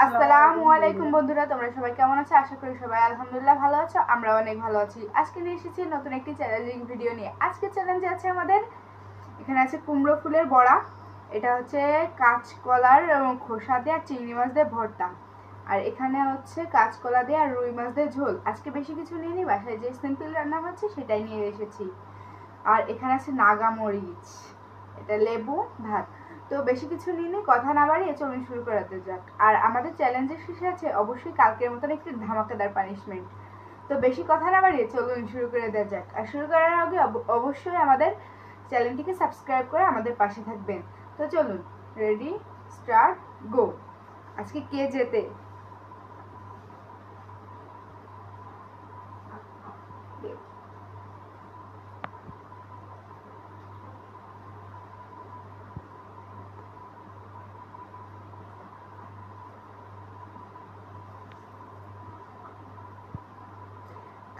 আসসালামু আলাইকুম বন্ধুরা, তোমরা সবাই কেমন আছো? আশা করি সবাই আলহামদুলিল্লাহ ভালো আছো। আমরা অনেক ভালো আছি। আজকে নিয়ে এসেছি নতুন একটি চ্যালেঞ্জিং ভিডিও নিয়ে। আজকে চ্যালেঞ্জে আছে আমাদের, এখানে আছে কুমড়ো ফুলের বড়া, এটা হচ্ছে কাঁচকলার খোসা দিয়ে আর চিংড়ি মাছ দিয়ে ভর্তা, আর এখানে হচ্ছে কাঁচকলা দিয়ে আর রুই মাছ দিয়ে ঝোল। আজকে বেশি কিছু নিয়ে নি, বাসায় যে সিম্পল রান্না হচ্ছে সেটাই নিয়ে এসেছি। আর এখানে আছে নাগা মরিচ, এটা লেবু, ভাত। তো বেশি কিছু নিয়ে কথা না বাড়িয়ে চলুন শুরু করাতে যাক। আর আমাদের চ্যালেঞ্জের শেষে আছে অবশ্যই কালকের মতন একটি ধামাকাদার পানিশমেন্ট। তো বেশি কথা না বাড়িয়ে চলুন শুরু করে দেওয়া যাক। আর শুরু করার আগে অবশ্যই আমাদের চ্যানেলটিকে সাবস্ক্রাইব করে আমাদের পাশে থাকবেন। তো চলুন, রেডি, স্টার্ট, গো। আজকে কে জেতে?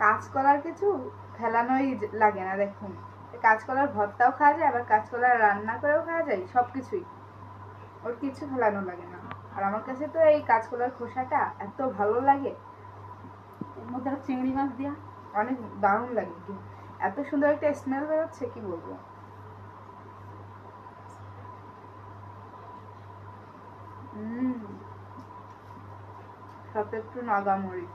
কাঁচকলার কিছু ফেলানোই লাগে না, দেখুন। কাঁচকলার ভর্তাও খাওয়া যায়, আবার কাঁচকলার রান্না করেও খাওয়া যায়, সব কিছুই, ওর কিছু ফেলানো লাগে না। আর আমার কাছে তো এই কাঁচকলার খোসাটা এত ভালো লাগে, এর মধ্যে চিংড়ি মাছ দিয়া অনেক দারুণ লাগে। এত সুন্দর একটা স্মেল বেরোচ্ছে, কি বলবো। সাথে একটু নাগা মরিচ।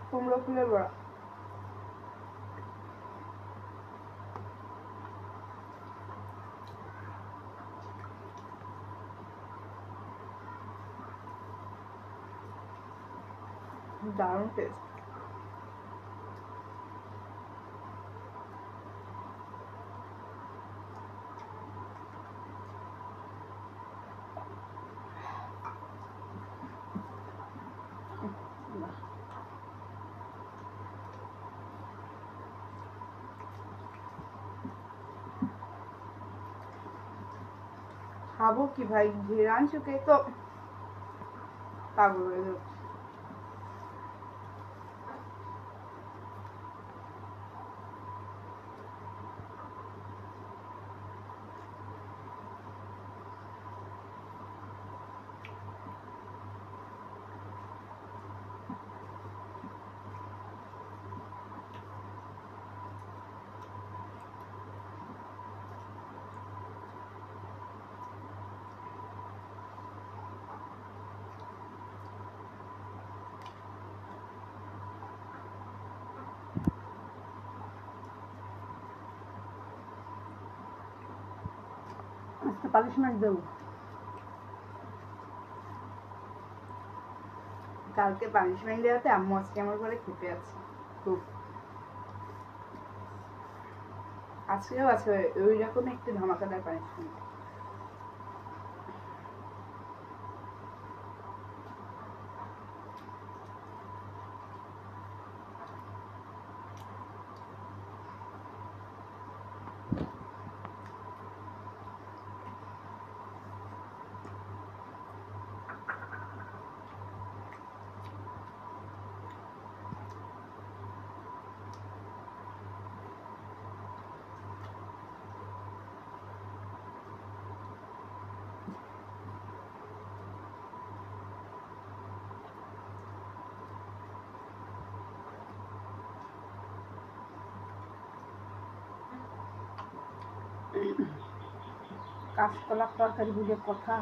কুমড়ো ফুলের বড়া। দারুণ টেস্ট। খাবো কি ভাই, ঘিরান শুকে তো পাগল হয়ে যাচ্ছে। পানিশমেন্ট দেবো কালকে, পানিশমেন্ট দেওয়াতে আম্মু আজকে আমার ঘরে খেতে আছে খুব। আজকেও আছে ওই রকম একটি ধামাকাদার পানিশমেন্ট। কাঁচকলার তরকারি বুঝে কথা।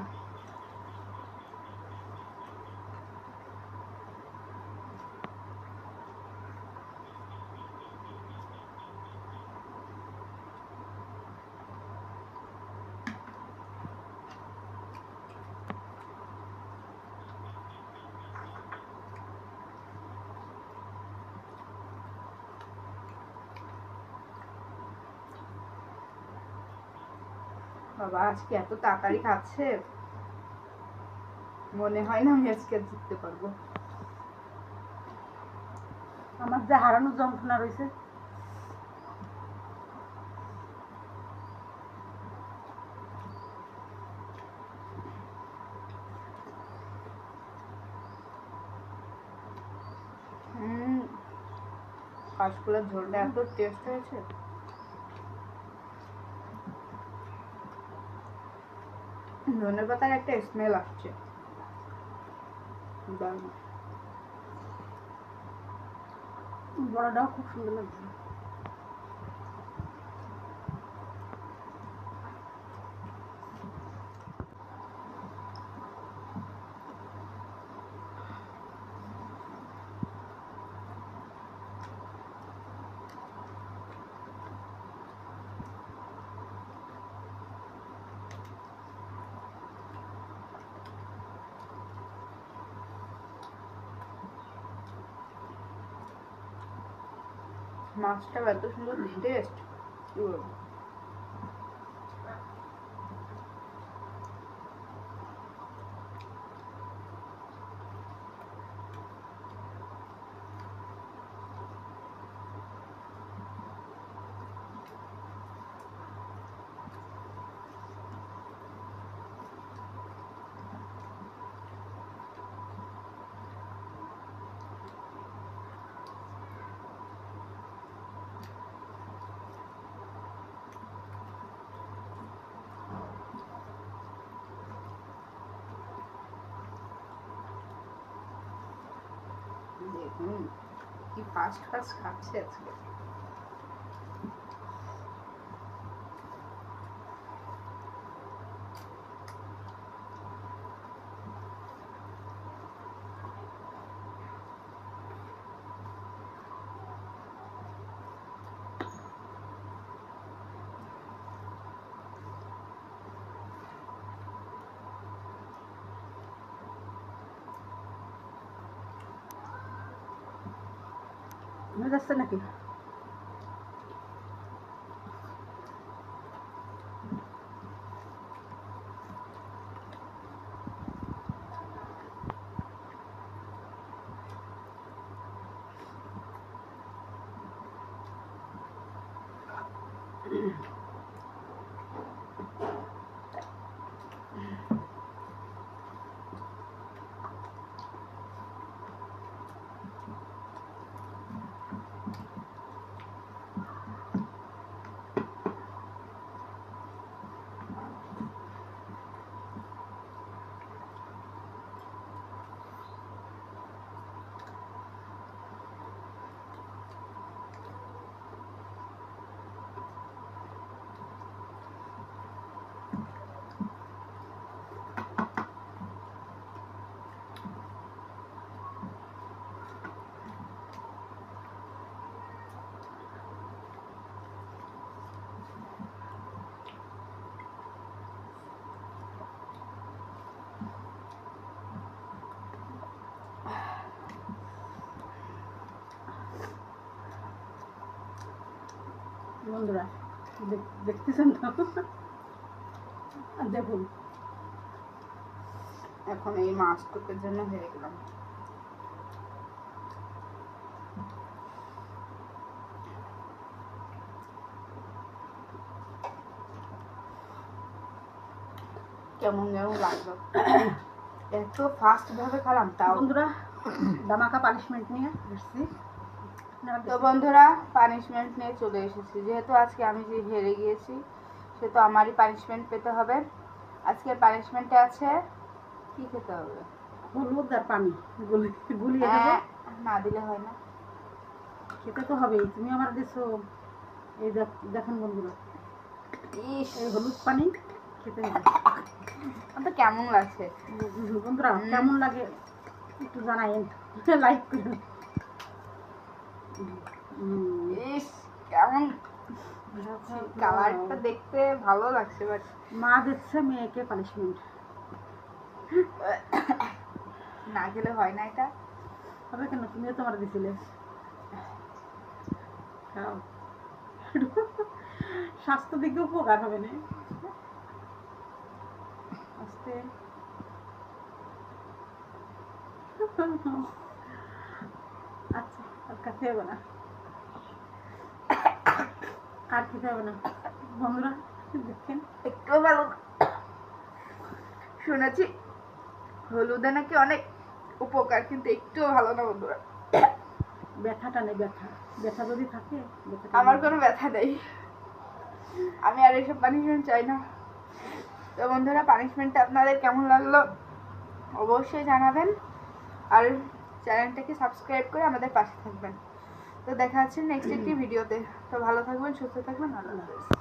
বাবা আজকে এত তাড়াতাড়ি খাচ্ছে, মনে হয় না আমি আজকে জিততে পারবো। আমার যে হারানোর যন্ত্রণা রয়েছে। কাশফুলের ঝোলটা এত টেস্ট হয়েছে। ধনে পাতার একটা স্মেল আসছে। বড়াটাও খুব সুন্দর লাগছে। মাছটা এত সুন্দর টেস্ট। দেখুন কি ফাস্ট ফাস্ট খাচ্ছে আজকে। হয়ে যাচ্ছে নাকি? বন্ধুরা দেখতেছেন তো? দেখুন এখন এই মাছ টুকের জন্য হয়ে গেলাম। কেমন কেমন লাগলো। এত ফাস্ট ভাবে খেলাম তাও। বন্ধুরা ধামাকা পানিশমেন্ট নিয়ে এসেছি। তো বন্ধুরা পানিশমেন্ট নিয়ে চলে এসেছি। যেহেতু আজকে আমি যে হেরে গিয়েছি সেহেতু আমারই পানিশমেন্ট পেতে হবে। আজকের পানিশমেন্টে আছে কি খেতে হবে? হলুদ আর পানি গুলিয়ে দেবো। না দিলে হয় না, খেতে তো হবেই। তুমি আমার দিছো। এই দেখেন বন্ধুরা, ইস এই হলুদ পানি খেতে হবে। তো কেমন লাগছে বন্ধুরা? কেমন লাগে একটু জানাইন, লাইক করুন। ইস কেমন কালারটা দেখতে ভালো লাগছে, বাট মা দিচ্ছে মেয়েকে পানিশমেন্ট। না খেলে হয় না। এটা হবে কেন? তুমিও তোমার দিছিলে। খাও, স্বাস্থ্য দিকে উপকার হবে না। আস্তে আচ্ছা, আর খেতে হবে না, আর খেতে হবে না। বন্ধুরা দেখেন, একটু ভালো না। শুনেছি হলুদে নাকি অনেক উপকার, কিন্তু একটুও ভালো না বন্ধুরা। ব্যথাটা নেই, ব্যথা ব্যথা যদি থাকে ব্যথাটা আমার নেই। কোনো ব্যথা নেই, আমি আর এসব পানিশমেন্ট চাই না। তো বন্ধুরা, পানিশমেন্টটা আপনাদের কেমন লাগলো অবশ্যই জানাবেন, আর চ্যানেলটাকে সাবস্ক্রাইব করে আমাদের পাশে থাকবেন। তো দেখা হচ্ছে নেক্সট একটি ভিডিওতে। তো ভালো থাকবেন, সুস্থ থাকবেন, আল্লাহ হাফেজ।